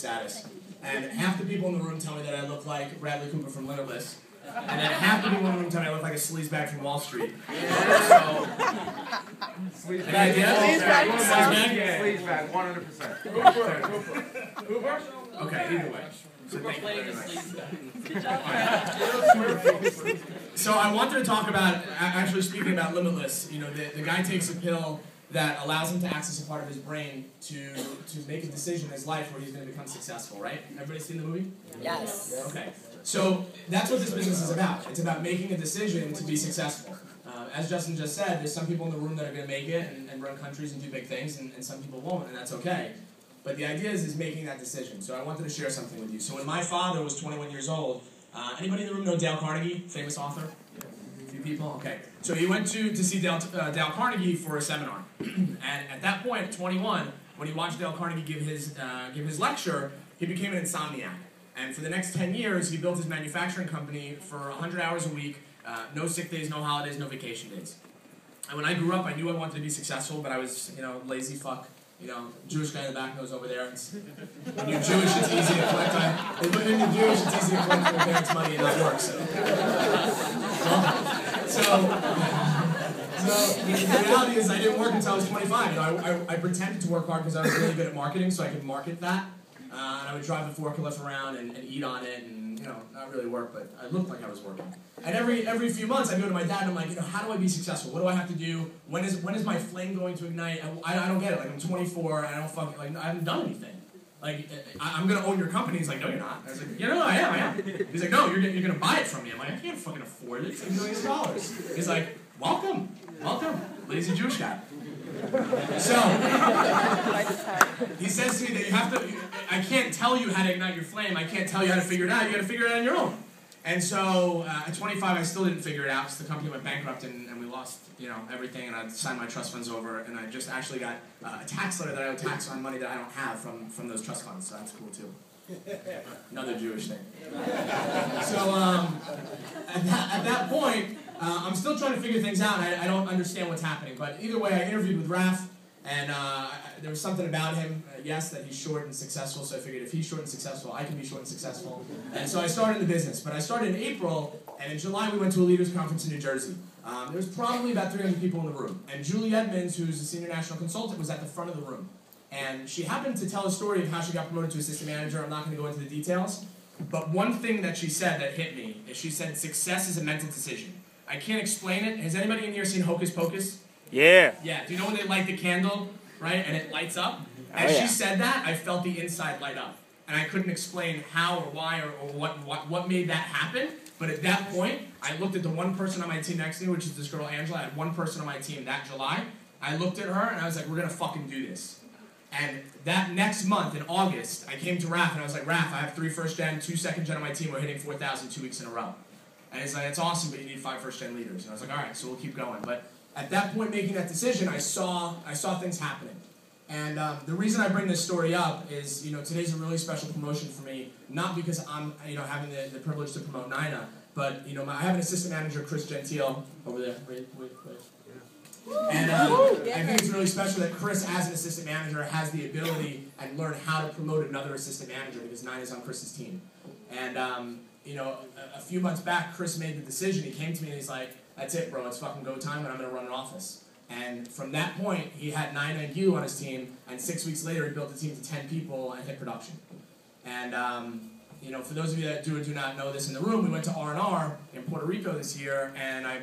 status. And half the people in the room tell me that I look like Bradley Cooper from Limitless. And then half the people in the room tell me I look like a sleazebag from Wall Street. So, Sleazebag. any idea? Sleazebag, 100%. Uber? Okay, either way. So thank you very much. So I wanted to talk about, actually speaking about Limitless, you know, the guy takes a pill that allows him to access a part of his brain to make a decision in his life where he's going to become successful, right? Everybody seen the movie? Yes. Okay. So that's what this business is about. It's about making a decision to be successful. As Justin just said, there's some people in the room that are going to make it and run countries and do big things, and some people won't, and that's okay. But the idea is making that decision. So I wanted to share something with you. So when my father was 21 years old, anybody in the room know Dale Carnegie, famous author? A few people? Okay. So he went to see Dale Carnegie for a seminar. And at that point, at 21, when he watched Dale Carnegie give his lecture, he became an insomniac. And for the next 10 years, he built his manufacturing company for 100 hours a week, no sick days, no holidays, no vacation days. And when I grew up, I knew I wanted to be successful, but I was, lazy fuck. Jewish guy in the back knows over there. When you're Jewish, it's easy to collect. When you're Jewish, it's easy to collect your parents' money and not work. So the reality is, I didn't work until I was 25. I pretended to work hard because I was really good at marketing, so I could market that. And I would drive the forklift around and eat on it, and not really work, but I looked like I was working. And every few months, I go to my dad and I'm like, how do I be successful? What do I have to do? When is my flame going to ignite? I don't get it. Like, I'm 24, and I haven't done anything. Like, I'm gonna own your company. He's like, no, you're not. I was like, I am. He's like, no, you're gonna buy it from me. I'm like, I can't fucking afford it. It's like millions of dollars. He's like, welcome, lazy Jewish guy. So, he says to me that you have to, I can't tell you how to ignite your flame, I can't tell you how to figure it out, you gotta figure it out on your own. And so, at 25, I still didn't figure it out because the company went bankrupt and we lost, everything, and I signed my trust funds over, and I just actually got a tax letter that I owe tax on money that I don't have from those trust funds, so that's cool too. Another Jewish thing. So, at that point, I'm still trying to figure things out, and I don't understand what's happening. But either way, I interviewed with Raph, and there was something about him, yes, that he's short and successful, so I figured if he's short and successful, I can be short and successful. And so I started the business. But I started in April, and in July we went to a leaders conference in New Jersey. There was probably about 300 people in the room. And Julie Edmonds, who's a senior national consultant, was at the front of the room. And she happened to tell a story of how she got promoted to assistant manager. I'm not going to go into the details. But one thing that she said that hit me is she said success is a mental decision. I can't explain it. Has anybody in here seen Hocus Pocus? Yeah. Yeah. Do you know when they light the candle, right, and it lights up? As she said that, I felt the inside light up. And I couldn't explain how or why or what made that happen. But at that point, I looked at the one person on my team next to me, which is this girl, Angela. I had one person on my team that July. I looked at her, and I was like, we're going to fucking do this. And that next month, in August, I came to Raph, and I was like, Raph, I have 3 first-gen, 2 second-gen on my team. We're hitting 4,000 2 weeks in a row. And he's like, it's awesome, but you need 5 first-gen leaders. And I was like, all right, so we'll keep going. But at that point, making that decision, I saw things happening. And the reason I bring this story up is, today's a really special promotion for me, not because I'm, having the privilege to promote Naina, but, I have an assistant manager, Chris Gentile, over there. Wait. And I think it's really special that Chris, as an assistant manager, has the ability and learn how to promote another assistant manager because Naina's on Chris's team. And, a few months back, Chris made the decision. He came to me and he's like, that's it, bro. It's fucking go time, and I'm going to run an office. And from that point, he had Naina and you on his team, and 6 weeks later, he built the team to 10 people and hit production. And, for those of you that do or do not know this in the room, we went to R&R in Puerto Rico this year, and I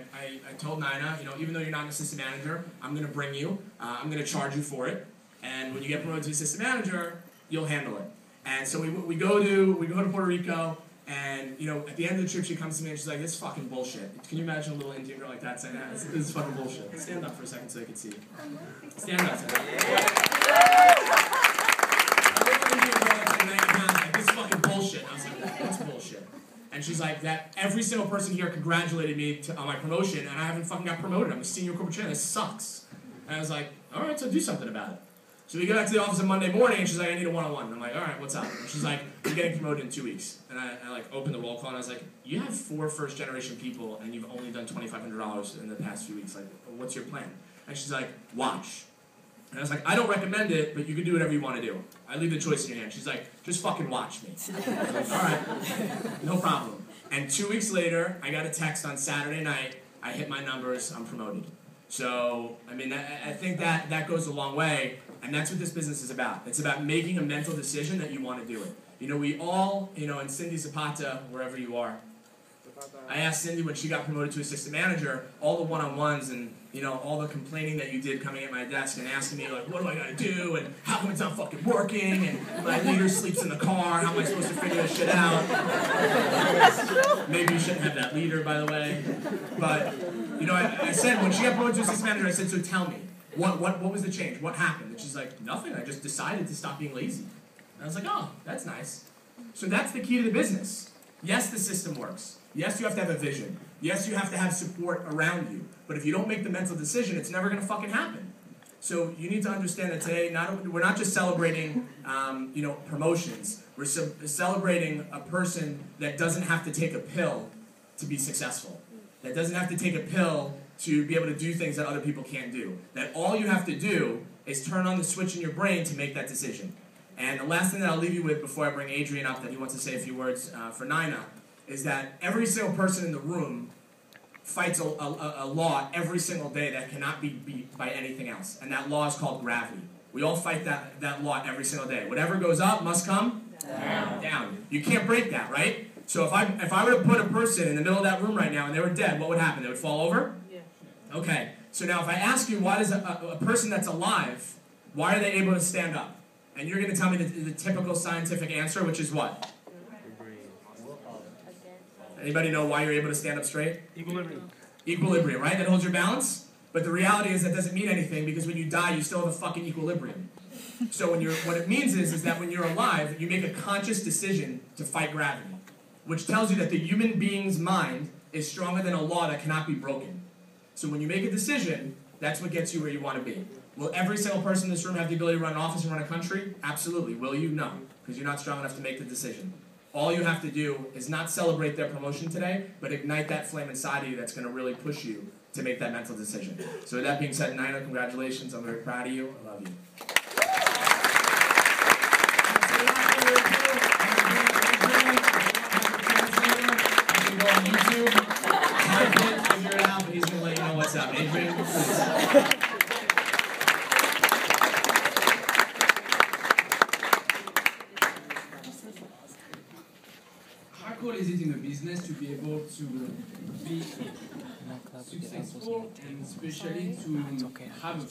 told Naina, even though you're not an assistant manager, I'm going to bring you. I'm going to charge you for it. And when you get promoted to assistant manager, you'll handle it. And so we go to Puerto Rico. And, at the end of the trip, she comes to me and she's like, this is fucking bullshit. Can you imagine a little Indian girl like that saying, this is fucking bullshit? Stand up for a second so I can see you. Stand up. Stand up. A little Indian girl like 90 pounds, like, this is fucking bullshit. And I was like, what's bullshit? And she's like, that every single person here congratulated me on my promotion, and I haven't fucking got promoted. I'm a senior corporate trainer. This sucks. And I was like, all right, so do something about it. So we go back to the office on Monday morning, and she's like, I need a one-on-one. And I'm like, all right, what's up? And she's like, you're getting promoted in 2 weeks. And I opened the roll call, and I was like, you have 4 first-generation people, and you've only done $2,500 in the past few weeks. Like, what's your plan? And she's like, watch. And I was like, I don't recommend it, but you can do whatever you want to do. I leave the choice in your hand. She's like, just fucking watch me. I was like, all right, no problem. And 2 weeks later, I got a text on Saturday night, I hit my numbers, I'm promoted. So, I mean, I think that goes a long way, and that's what this business is about. It's about making a mental decision that you want to do it. You know, we all, you know, in Cindy Zapata, wherever you are, I asked Cindy when she got promoted to assistant manager, all the one-on-ones and, you know, all the complaining that you did coming at my desk and asking me, like, what do I gotta do, and how come it's not fucking working, and my leader sleeps in the car, how am I supposed to figure this shit out? Maybe you shouldn't have that leader, by the way. But, you know, I said, when she got promoted to assistant manager, I said, so tell me, what was the change? What happened? And she's like, nothing, I just decided to stop being lazy. And I was like, oh, that's nice. So that's the key to the business. Yes, the system works. Yes, you have to have a vision. Yes, you have to have support around you. But if you don't make the mental decision, it's never going to fucking happen. So you need to understand that today, we're not just celebrating, you know, promotions. We're celebrating a person that doesn't have to take a pill to be successful. That doesn't have to take a pill to be able to do things that other people can't do. That all you have to do is turn on the switch in your brain to make that decision. And the last thing that I'll leave you with before I bring Adrian up, that he wants to say a few words for Naina, is that every single person in the room fights a law every single day that cannot be beat by anything else. And that law is called gravity. We all fight that law every single day. Whatever goes up must come down. You can't break that, right? So if I were to put a person in the middle of that room right now and they were dead, what would happen? They would fall over? Yeah. Okay. So now if I ask you, why does a person that's alive, why are they able to stand up? And you're going to tell me the typical scientific answer, which is what? Anybody know why you're able to stand up straight? Equilibrium. Equilibrium, right? That holds your balance? But the reality is that doesn't mean anything, because when you die, you still have a fucking equilibrium. So what it means is that when you're alive, you make a conscious decision to fight gravity, which tells you that the human being's mind is stronger than a law that cannot be broken. So when you make a decision, that's what gets you where you want to be. Will every single person in this room have the ability to run an office and run a country? Absolutely. Will you? No, because you're not strong enough to make the decision. All you have to do is not celebrate their promotion today, but ignite that flame inside of you that's going to really push you to make that mental decision. So with that being said, Naina, congratulations. I'm very proud of you. I love you. You can go on YouTube, type it, figure it out, but he's going to let you know what's up. Adrian, please. How cool is it in a business to be able to be successful and especially to have a